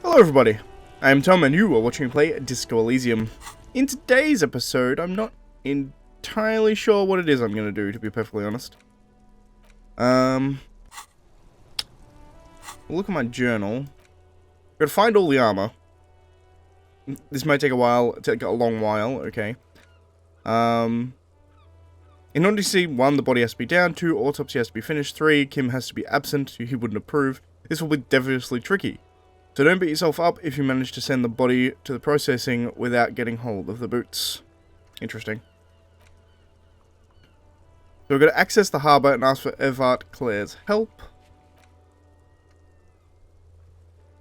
Hello everybody, I am Tom and you are watching me play Disco Elysium. In today's episode, I'm not entirely sure what it is I'm going to do, to be perfectly honest. Look at my journal. Gotta find all the armor. This might take a long while, okay. In order to see, 1, the body has to be down, 2, autopsy has to be finished, 3, Kim has to be absent, he wouldn't approve. This will be devilishly tricky. So don't beat yourself up if you manage to send the body to the processing without getting hold of the boots. Interesting. So we're going to access the harbour and ask for Evart Claire's help.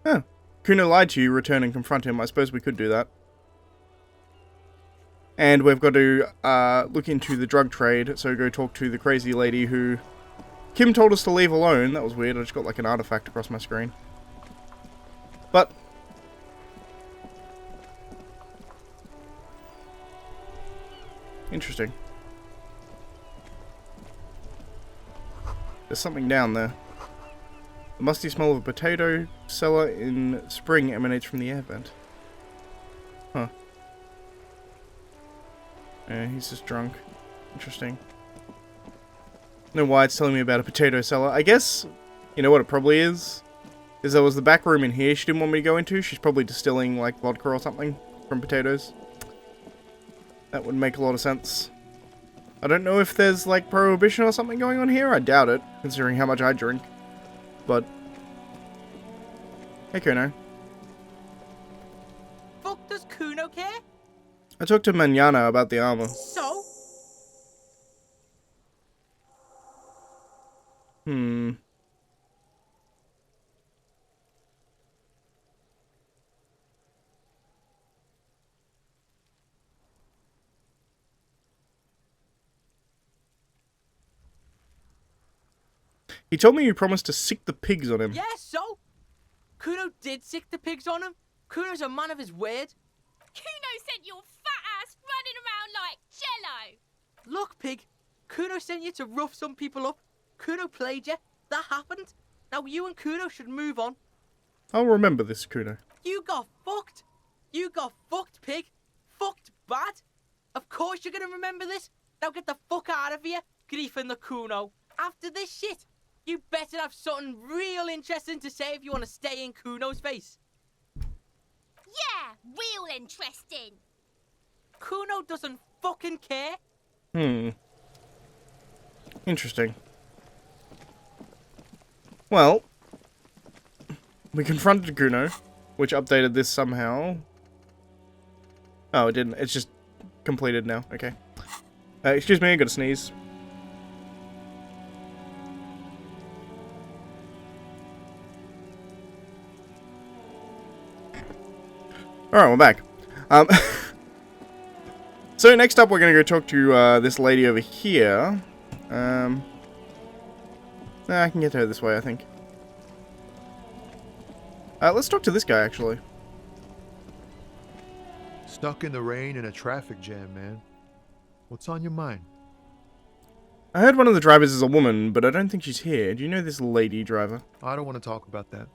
Huh. Kuno lied to you, return and confront him. I suppose we could do that. And we've got to look into the drug trade, so go talk to the crazy lady who Kim told us to leave alone. That was weird, I just got like an artifact across my screen. But interesting. There's something down there. The musty smell of a potato cellar in spring emanates from the air vent. Huh. Yeah, he's just drunk. Interesting. Know why it's telling me about a potato cellar. I guess, you know what it probably is? Is there was the back room in here she didn't want me to go into. She's probably distilling, like, vodka or something from potatoes. That would make a lot of sense. I don't know if there's, like, prohibition or something going on here. I doubt it, considering how much I drink. But hey, Kuno. Fuck does Kuno care? I talked to Manana about the armor. So? He told me you promised to sick the pigs on him. Yeah, so? Kuno did sick the pigs on him. Kuno's a man of his word. Kuno sent your fat ass running around like jello. Look, pig. Kuno sent you to rough some people up. Kuno played you. That happened. Now you and Kuno should move on. I'll remember this, Kuno. You got fucked. You got fucked, pig. Fucked bad. Of course you're gonna remember this. Now get the fuck out of here, griefing the Kuno. After this shit, you better have something real interesting to say if you want to stay in Kuno's face. Yeah, real interesting. Kuno doesn't fucking care. Interesting. Well, we confronted Kuno, which updated this somehow. Oh, it didn't. It's just completed now. Okay. Excuse me, I gotta sneeze. Alright, we're back. So next up we're gonna go talk to this lady over here. I can get her this way, I think. Let's talk to this guy, actually. Stuck in the rain in a traffic jam, man. What's on your mind? I heard one of the drivers is a woman, but I don't think she's here. Do you know this lady driver? I don't want to talk about that.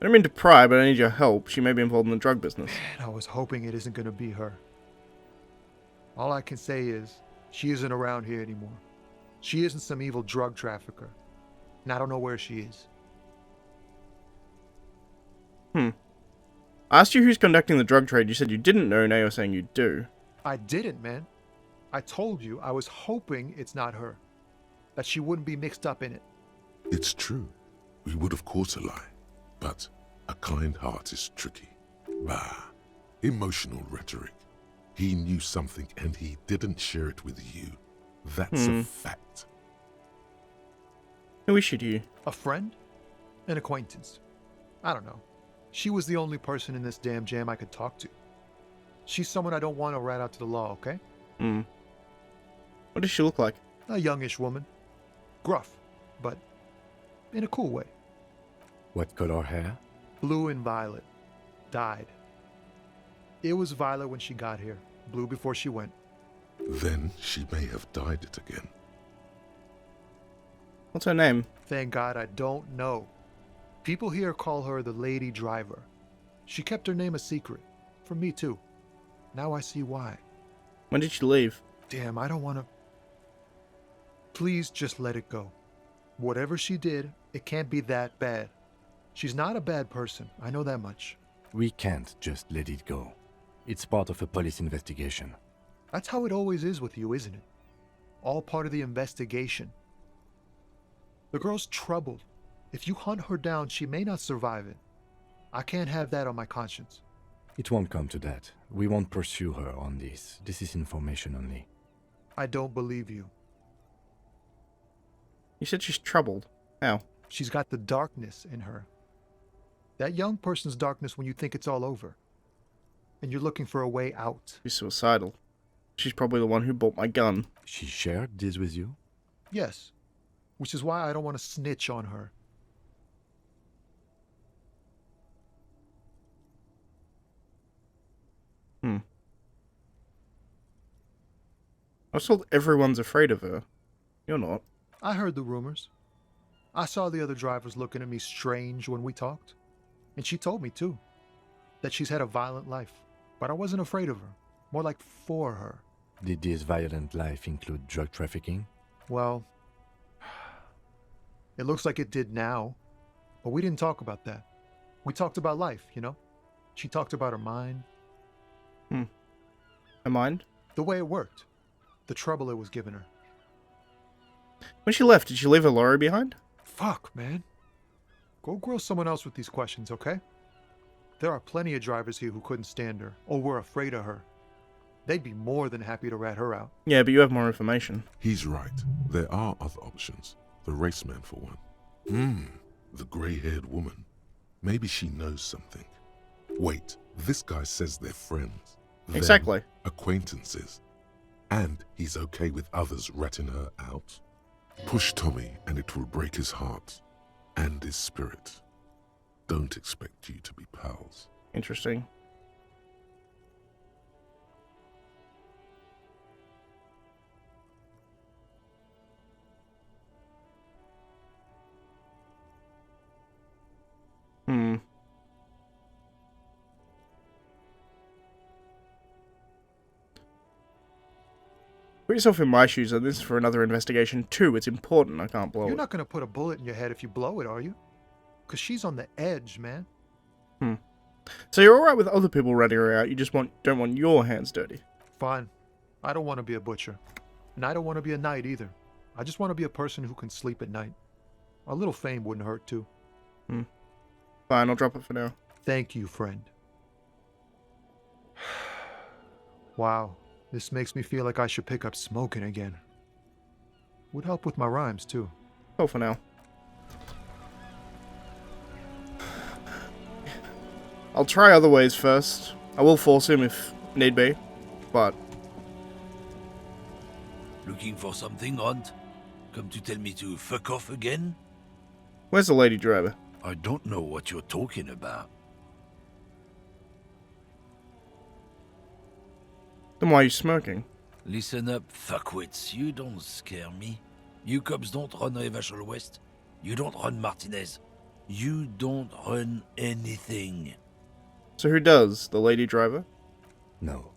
I don't mean to pry, but I need your help. She may be involved in the drug business. Man, I was hoping it isn't going to be her. All I can say is, she isn't around here anymore. She isn't some evil drug trafficker. And I don't know where she is. I asked you who's conducting the drug trade. You said you didn't know, now you're saying you do. I didn't, man. I told you I was hoping it's not her. That she wouldn't be mixed up in it. It's true. We would have caught a lie. But a kind heart is tricky. Bah. Emotional rhetoric. He knew something and he didn't share it with you. That's a fact. Who issued you? A friend? An acquaintance? I don't know. She was the only person in this damn jam I could talk to. She's someone I don't want to rat out to the law, okay? What does she look like? A youngish woman. Gruff, but in a cool way. What color hair? Blue and violet. Dyed. It was violet when she got here. Blue before she went. Then she may have dyed it again. What's her name? Thank God I don't know. People here call her the Lady Driver. She kept her name a secret. From me, too. Now I see why. When did she leave? Damn, I don't want to... Please just let it go. Whatever she did, it can't be that bad. She's not a bad person. I know that much. We can't just let it go. It's part of a police investigation. That's how it always is with you, isn't it? All part of the investigation. The girl's troubled. If you hunt her down, she may not survive it. I can't have that on my conscience. It won't come to that. We won't pursue her on this. This is information only. I don't believe you. You said she's troubled. How? She's got the darkness in her. That young person's darkness when you think it's all over. And you're looking for a way out. She's suicidal. She's probably the one who bought my gun. She shared this with you? Yes. Which is why I don't want to snitch on her. I was told everyone's afraid of her. You're not. I heard the rumors. I saw the other drivers looking at me strange when we talked. And she told me, too, that she's had a violent life. But I wasn't afraid of her. More like for her. Did this violent life include drug trafficking? Well, it looks like it did now. But we didn't talk about that. We talked about life, you know? She talked about her mind. Her mind? The way it worked. The trouble it was giving her. When she left, did she leave a lorry behind? Fuck, man. Go grill someone else with these questions, okay? There are plenty of drivers here who couldn't stand her, or were afraid of her. They'd be more than happy to rat her out. Yeah, but you have more information. He's right. There are other options. The raceman, for one. The grey-haired woman. Maybe she knows something. Wait, this guy says they're friends. Exactly. Acquaintances. And he's okay with others ratting her out. Push Tommy and it will break his heart. And his spirit. Don't expect you to be pals. Interesting. Put yourself in my shoes, and this is for another investigation too. It's important. I can't blow You're it. not gonna put a bullet in your head if you blow it, are you? Because she's on the edge, man. So you're alright with other people ratting her out, you just don't want your hands dirty. Fine. I don't want to be a butcher. And I don't want to be a knight either. I just want to be a person who can sleep at night. A little fame wouldn't hurt too. Fine, I'll drop it for now. Thank you, friend. Wow, this makes me feel like I should pick up smoking again. Would help with my rhymes too. Oh, for now. I'll try other ways first. I will force him if need be, but... Looking for something, Hunt? Come to tell me to fuck off again? Where's the lady driver? I don't know what you're talking about. Then why are you smoking? Listen up, fuckwits. You don't scare me. You cops don't run Revachol West. You don't run Martinez. You don't run anything. So who does? The lady driver? No.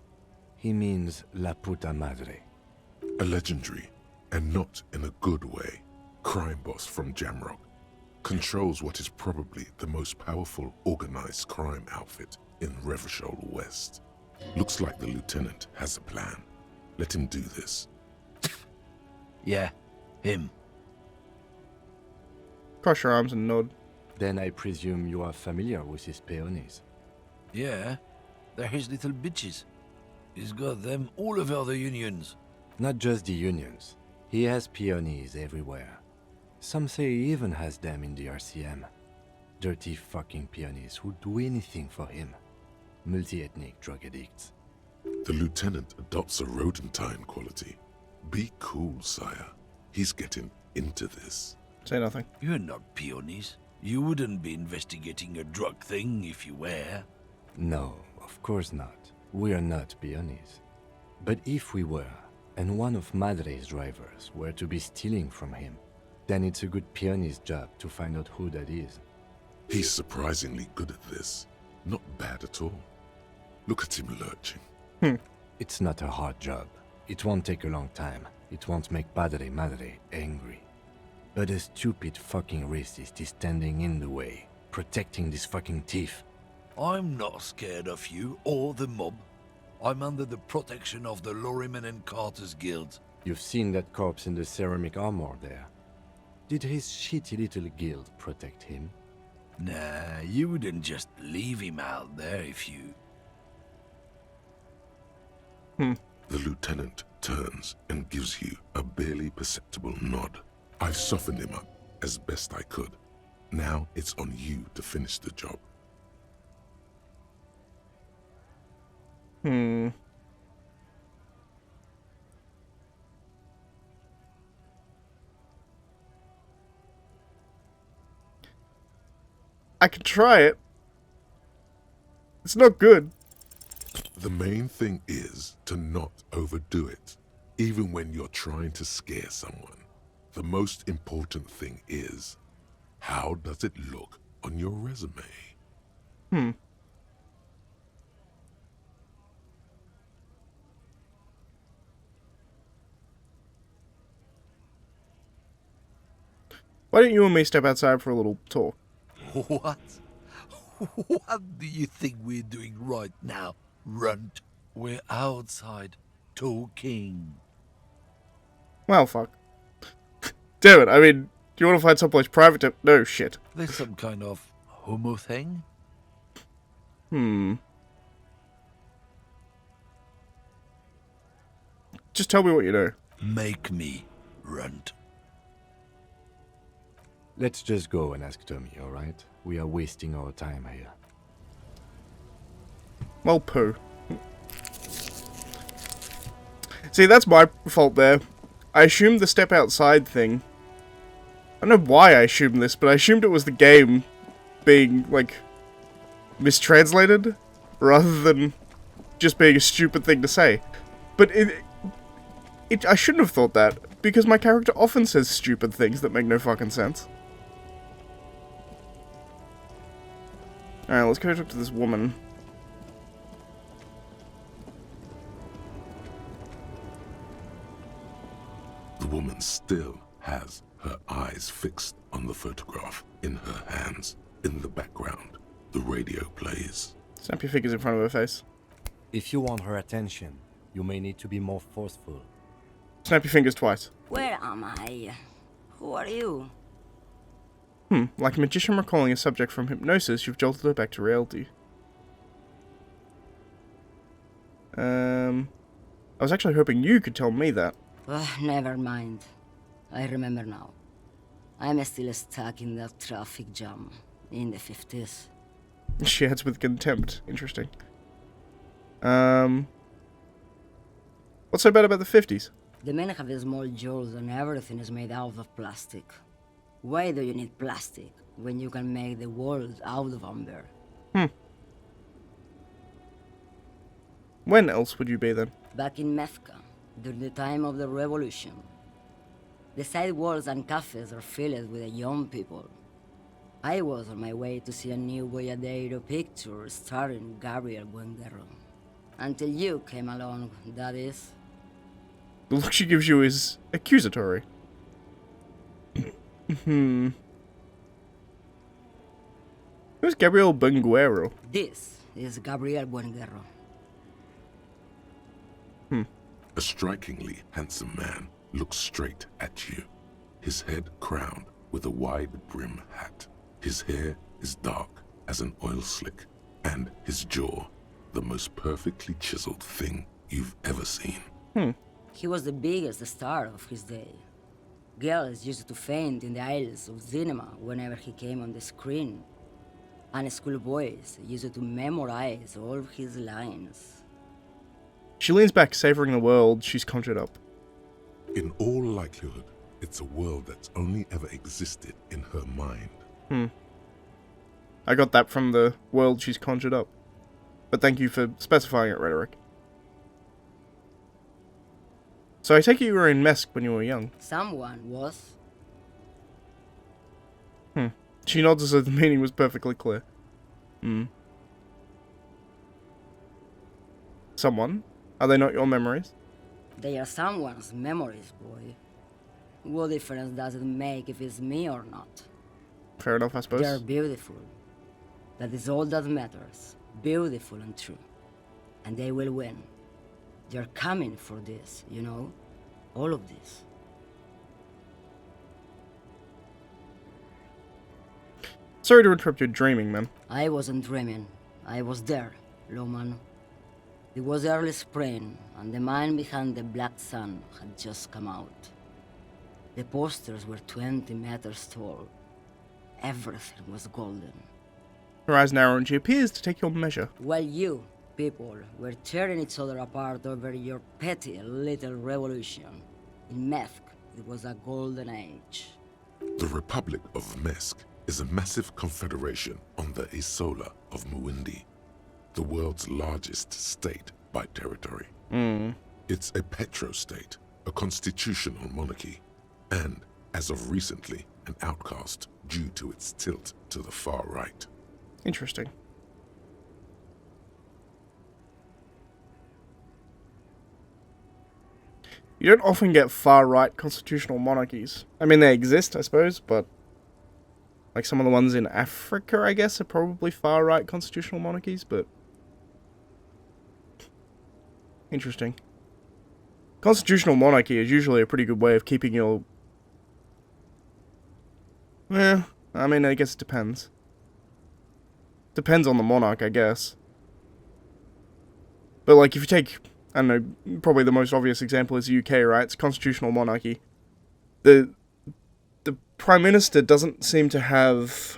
He means La Puta Madre. A legendary, and not in a good way, crime boss from Jamrock. Controls what is probably the most powerful organized crime outfit in Revachol West. Looks like the lieutenant has a plan. Let him do this. Yeah, him. Cross your arms and nod. Then I presume you are familiar with his peonies. Yeah, they're his little bitches. He's got them all over the unions. Not just the unions. He has peonies everywhere. Some say he even has them in the RCM. Dirty fucking peonies who do anything for him. Multi-ethnic drug addicts. The lieutenant adopts a rodentine quality. Be cool, sire. He's getting into this. Say nothing. You're not peonies. You wouldn't be investigating a drug thing if you were. No, of course not. We are not peonies. But if we were, and one of Madre's drivers were to be stealing from him, then it's a good pianist's job to find out who that is. He's surprisingly good at this. Not bad at all. Look at him lurching. It's not a hard job. It won't take a long time. It won't make Padre Madre angry. But a stupid fucking racist is standing in the way, protecting this fucking thief. I'm not scared of you or the mob. I'm under the protection of the Lorrymen and Carters Guild. You've seen that corpse in the ceramic armor there. Did his shitty little guild protect him? Nah, you wouldn't just leave him out there if you... The lieutenant turns and gives you a barely perceptible nod. I've softened him up as best I could. Now it's on you to finish the job. I can try it. It's not good. The main thing is to not overdo it, even when you're trying to scare someone. The most important thing is, how does it look on your resume? Why don't you and me step outside for a little talk? What? What do you think we're doing right now, runt? We're outside, talking. Well, fuck. Damn it, I mean, do you want to find someplace private to... No, shit. There's some kind of homo thing? Just tell me what you know. Make me, runt. Let's just go and ask Tommy, alright? We are wasting our time here. Well, poo. See, that's my fault there. I assumed the step outside thing. I don't know why I assumed this, but I assumed it was the game being, like, mistranslated, rather than just being a stupid thing to say. But I shouldn't have thought that, because my character often says stupid things that make no fucking sense. Alright, let's go talk to this woman. The woman still has her eyes fixed on the photograph in her hands. In the background, the radio plays. Snap your fingers in front of her face. If you want her attention, you may need to be more forceful. Snap your fingers twice. Where am I? Who are you? Like a magician recalling a subject from hypnosis, you've jolted her back to reality. I was actually hoping you could tell me that. Never mind. I remember now. I'm still stuck in that traffic jam in the 50s. She adds with contempt. Interesting. What's so bad about the 50s? The men have small jaws and everything is made out of plastic. Why do you need plastic when you can make the world out of amber? When else would you be then? Back in Mefka, during the time of the revolution. The sidewalks and cafes are filled with young people. I was on my way to see a new Boyadero picture starring Gabriel Buenguerro. Until you came along, that is. The look she gives you is accusatory. Who's Gabriel Buenguerro? This is Gabriel Buenguerro. A strikingly handsome man looks straight at you, his head crowned with a wide brim hat. His hair is dark as an oil slick, and his jaw the most perfectly chiseled thing you've ever seen. He was the biggest star of his day. Girls used to faint in the aisles of cinema whenever he came on the screen. And schoolboys used to memorize all of his lines. She leans back, savoring the world she's conjured up. In all likelihood, it's a world that's only ever existed in her mind. I got that from the world she's conjured up. But thank you for specifying it, Rhetoric. So I take it you were in Mesk when you were young. Someone was. She nods as though the meaning was perfectly clear. Someone? Are they not your memories? They are someone's memories, boy. What difference does it make if it's me or not? Fair enough, I suppose. They're beautiful. That is all that matters. Beautiful and true. And they will win. They're coming for this, you know? All of this. Sorry to interrupt your dreaming, man. I wasn't dreaming. I was there, Loman. It was early spring, and the mine behind the Black Sun had just come out. The posters were 20 meters tall. Everything was golden. Her eyes narrow and she appears to take your measure. While you, people, were tearing each other apart over your petty little revolution, in Methk, it was a golden age. The Republic of Mesk is a massive confederation on the Isola of Muindi, the world's largest state by territory. It's a petrostate, a constitutional monarchy, and, as of recently, an outcast due to its tilt to the far right. Interesting. You don't often get far-right constitutional monarchies. I mean, they exist, I suppose, but... like some of the ones in Africa, I guess, are probably far-right constitutional monarchies, but... interesting. Constitutional monarchy is usually a pretty good way of keeping your... well, I mean, I guess it depends. Depends on the monarch, I guess. But, like, if you take... I don't know, probably the most obvious example is the UK, right? It's constitutional monarchy. The Prime Minister doesn't seem to have...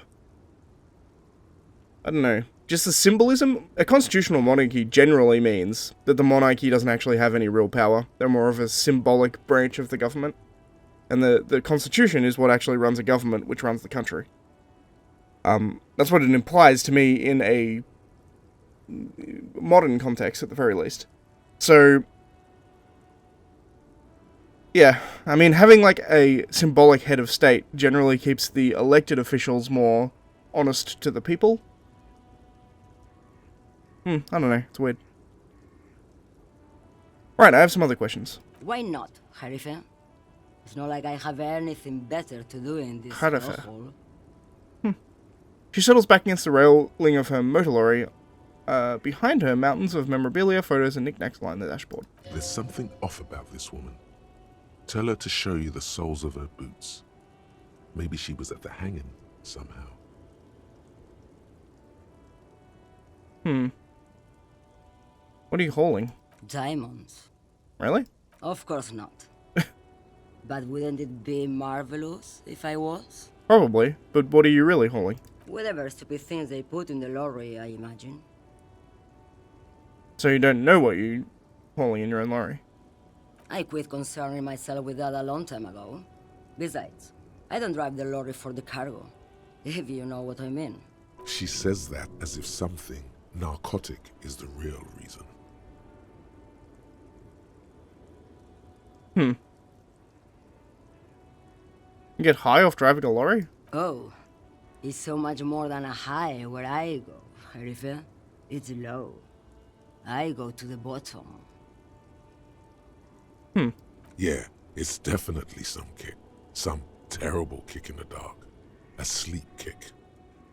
I don't know, just the symbolism? A constitutional monarchy generally means that the monarchy doesn't actually have any real power. They're more of a symbolic branch of the government. And the constitution is what actually runs a government, which runs the country. That's what it implies to me in a modern context, at the very least. So, yeah, I mean, having like a symbolic head of state generally keeps the elected officials more honest to the people. I don't know, it's weird. Right, I have some other questions. Why not, Harife? It's not like I have anything better to do in this Harife. hole. She settles back against the railing of her motor lorry. Behind her, mountains of memorabilia, photos, and knickknacks line the dashboard. There's something off about this woman. Tell her to show you the soles of her boots. Maybe she was at the hanging somehow. What are you hauling? Diamonds. Really? Of course not. But wouldn't it be marvelous if I was? Probably, but what are you really hauling? Whatever stupid things they put in the lorry, I imagine. So you don't know what you're hauling in your own lorry? I quit concerning myself with that a long time ago. Besides, I don't drive the lorry for the cargo, if you know what I mean. She says that as if something narcotic is the real reason. You get high off driving a lorry? Oh, it's so much more than a high where I go, Harife. It's low. I go to the bottom. Yeah, it's definitely some kick. Some terrible kick in the dark. A sleep kick.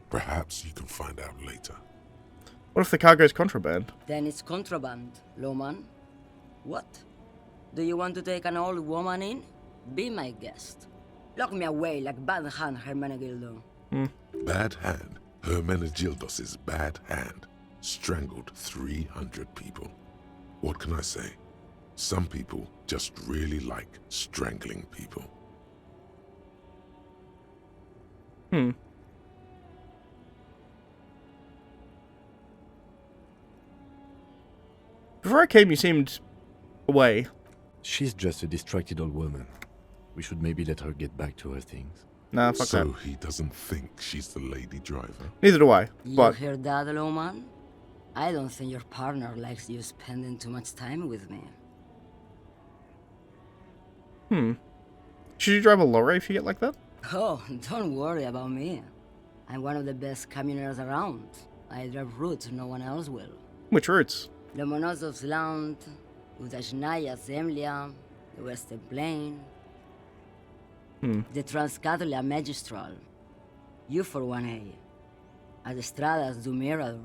Perhaps you can find out later. What if the cargo's contraband? Then it's contraband, Loman. What? Do you want to take an old woman in? Be my guest. Lock me away like Bad Hand Hermenegildo. Bad Hand, Hermenegildos' bad hand, strangled 300 people. What can I say? Some people just really like strangling people. Before I came, you seemed away. She's just a distracted old woman. We should maybe let her get back to her things. Nah, fuck So that. he doesn't think she's the lady driver. Neither do I, You but... hear that, Loman? I don't think your partner likes you spending too much time with me. Should you drive a lorry if you get like that? Oh, don't worry about me. I'm one of the best camioners around. I drive routes no one else will. Which routes? Lomonosov's Udachnaya Zemlya, the Western Plain, the Transcatholia Magistral, U41A, Autostradas do Mirador,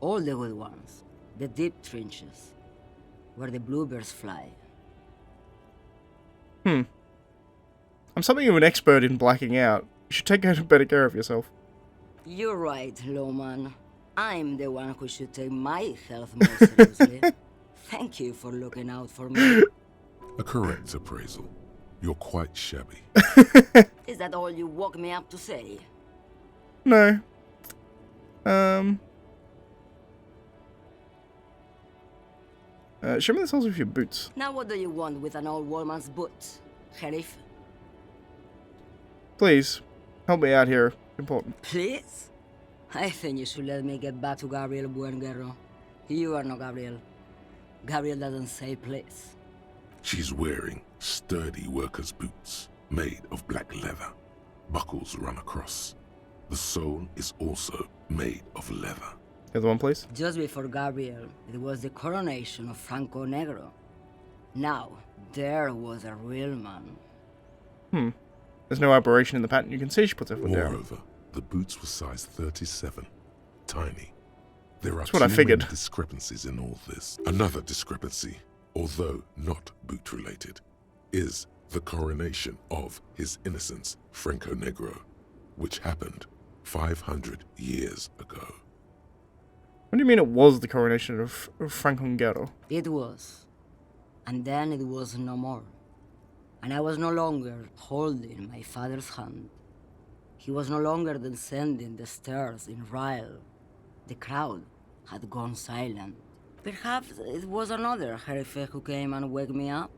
all the good ones, the deep trenches, where the bluebirds fly. I'm something of an expert in blacking out. You should take better care of yourself. You're right, Lowman. I'm the one who should take my health more seriously. Thank you for looking out for me. A correct appraisal. You're quite shabby. Is that all you woke me up to say? No. Show me the soles of your boots. Now what do you want with an old woman's boots, Sheriff? Please, help me out here. Important. Please? I think you should let me get back to Gabriel Buenguerro. You are not Gabriel. Gabriel doesn't say please. She's wearing sturdy worker's boots made of black leather. Buckles run across. The sole is also made of leather. The other one, please. Just before Gabriel, it was the coronation of Franco Negro. Now, there was a real man. There's no aberration in the pattern. You can see she puts her foot down. Moreover, the boots were size 37. Tiny. There are That's what I too figured. many discrepancies in all this. Another discrepancy, although not boot-related, is the coronation of His Innocence, Franco Negro, which happened 500 years ago. What do you mean it was the coronation of Franco Negro? It was. And then it was no more. And I was no longer holding my father's hand. He was no longer descending the stairs in Ryle. The crowd had gone silent. Perhaps it was another Sheriff who came and woke me up,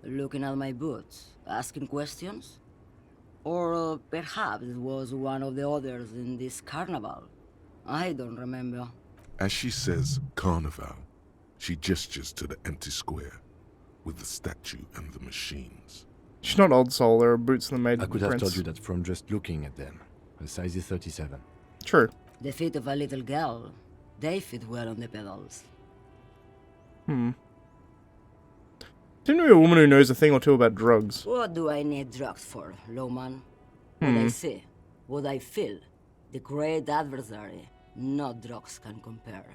looking at my boots, asking questions. Or perhaps it was one of the others in this carnival. I don't remember. As she says carnival, she gestures to the empty square with the statue and the machines. She's not old soul. There are boots that made I could have prints. told you that from just looking at them. A size is 37. True. The feet of a little girl, they fit well on the pedals. Seem to be a woman who knows a thing or two about drugs. What do I need drugs for, Lowman? What I see, what I feel, the great adversary, no drugs can compare.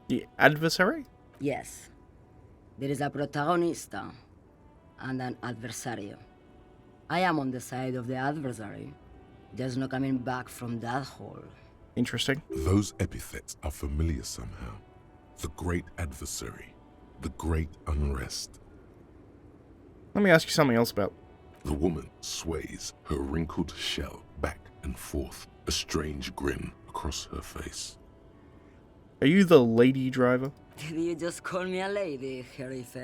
The adversary? Yes, there is a protagonista and an adversario. I am on the side of the adversary. There's no coming back from that hole. Interesting. Those epithets are familiar somehow. The great adversary, the great unrest. Let me ask you something else about. The woman sways her wrinkled shell back and forth, a strange grin across her face. Are you the lady driver? Did you just call me a lady, Sheriff?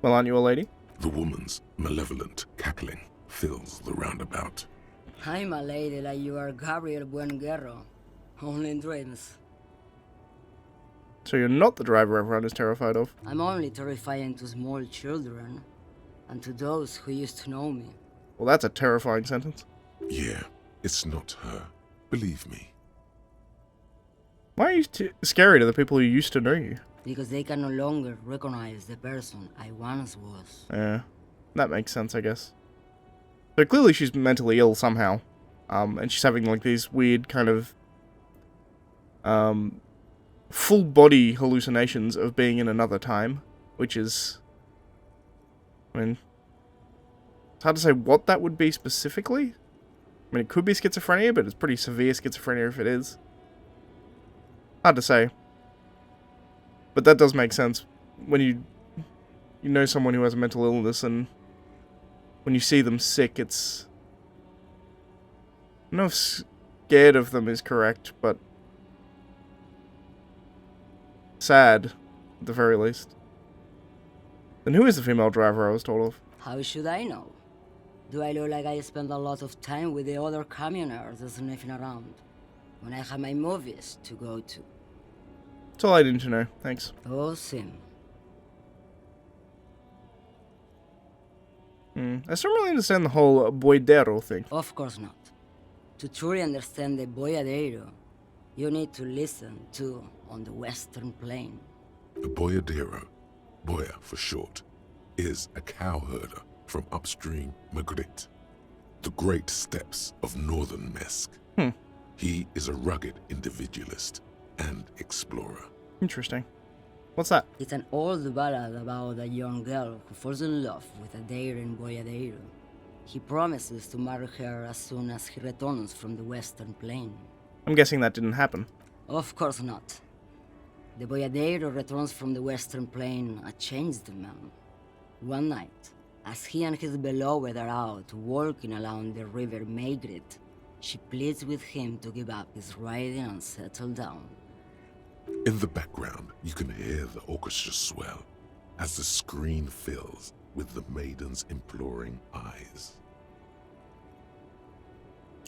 Well, aren't you a lady? The woman's malevolent cackling fills the roundabout. I'm a lady like you are Gabriel Buenguerro. Only in dreams. So you're not the driver everyone is terrified of. I'm only terrifying to small children, and to those who used to know me. Well, that's a terrifying sentence. Yeah, it's not her. Believe me. Why are you scary to the people who used to know you? Because they can no longer recognize the person I once was. Yeah, that makes sense, I guess. So clearly she's mentally ill somehow. And she's having like these weird kind of full body hallucinations of being in another time, which is, I mean, it's hard to say what that would be specifically. I mean, it could be schizophrenia, but it's pretty severe schizophrenia if it is. Hard to say. But that does make sense when you know someone who has a mental illness, and when you see them sick, it's... I don't know if scared of them is correct, but sad, at the very least. Then who is the female driver I was told of? How should I know? Do I look like I spend a lot of time with the other communers sniffing around when I have my movies to go to? That's all I need to know. Thanks. Oh, Sim. I still don't really understand the whole boidero thing. Of course not. To truly understand the boyadero, you need to listen to on the Western Plain. The boyadero, boya for short, is a cowherder from upstream Magritte, the great steppes of northern Mesk. He is a rugged individualist and explorer. Interesting. What's that? It's an old ballad about a young girl who falls in love with a daring boyadero. He promises to marry her as soon as he returns from the Western Plain. I'm guessing that didn't happen. Of course not. The boyadero returns from the Western Plain a changed man. One night, as he and his beloved are out walking along the river Maigret, she pleads with him to give up his riding and settle down. In the background, you can hear the orchestra swell as the screen fills with the maiden's imploring eyes.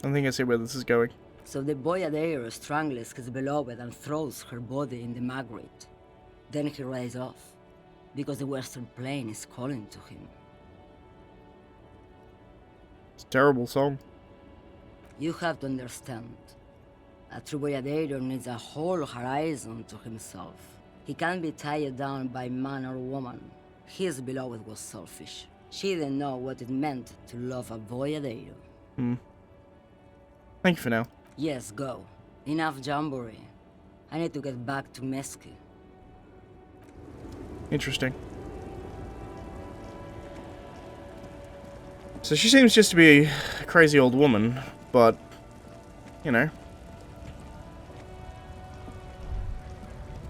I think I see where this is going. So the boyadero strangles his beloved and throws her body in the Magritte. Then he rides off, because the Western Plain is calling to him. It's a terrible song. You have to understand. A true boyadero needs a whole horizon to himself. He can't be tied down by man or woman. His beloved was selfish. She didn't know what it meant to love a boyadero. Thank you for now. Yes, go. Enough jamboree. I need to get back to Mesk. Interesting. So she seems just to be a crazy old woman, but, you know.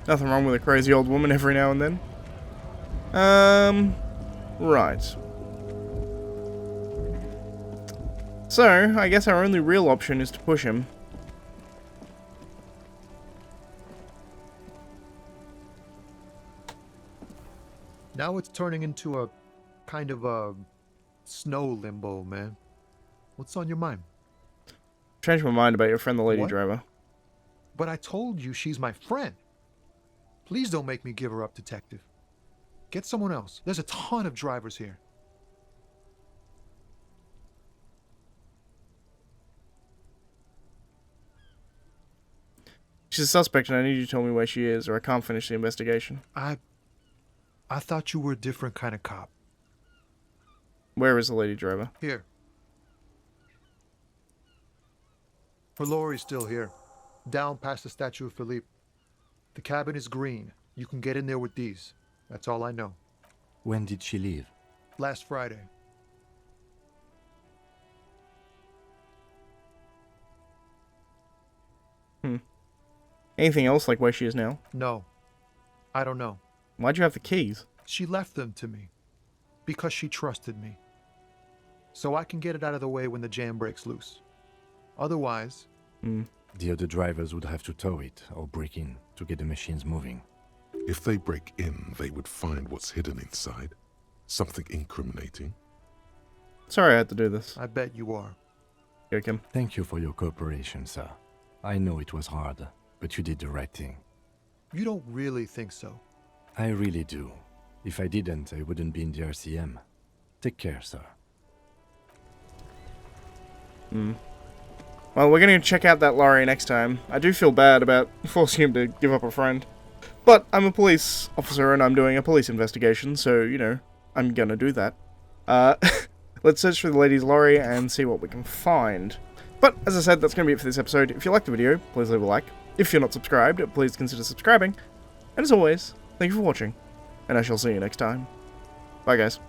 Nothing wrong with a crazy old woman every now and then. Right. So, I guess our only real option is to push him. Now it's turning into a kind of a snow limbo, man. What's on your mind? Changed my mind about your friend, the lady What? driver. But I told you she's my friend. Please don't make me give her up, detective. Get someone else. There's a ton of drivers here. She's a suspect, and I need you to tell me where she is, or I can't finish the investigation. I thought you were a different kind of cop. Where is the lady driver? Here. Her lorry's still here. Down past the statue of Philippe. The cabin is green. You can get in there with these. That's all I know. When did she leave? Last Friday. Anything else, like where she is now? No. I don't know. Why'd you have the keys? She left them to me. Because she trusted me. So I can get it out of the way when the jam breaks loose. Otherwise... The other drivers would have to tow it or break in to get the machines moving. If they break in, they would find what's hidden inside. Something incriminating. Sorry I had to do this. I bet you are. Go, Kim. Thank you for your cooperation, sir. I know it was hard, but you did the right thing. You don't really think so. I really do. If I didn't, I wouldn't be in the RCM. Take care, sir. Well, we're going to check out that Lorry next time. I do feel bad about forcing him to give up a friend. But I'm a police officer and I'm doing a police investigation, so, you know, I'm going to do that. Let's search for the lady's Lorry and see what we can find. But, as I said, that's going to be it for this episode. If you liked the video, please leave a like. If you're not subscribed, please consider subscribing. And as always, thank you for watching, and I shall see you next time. Bye, guys.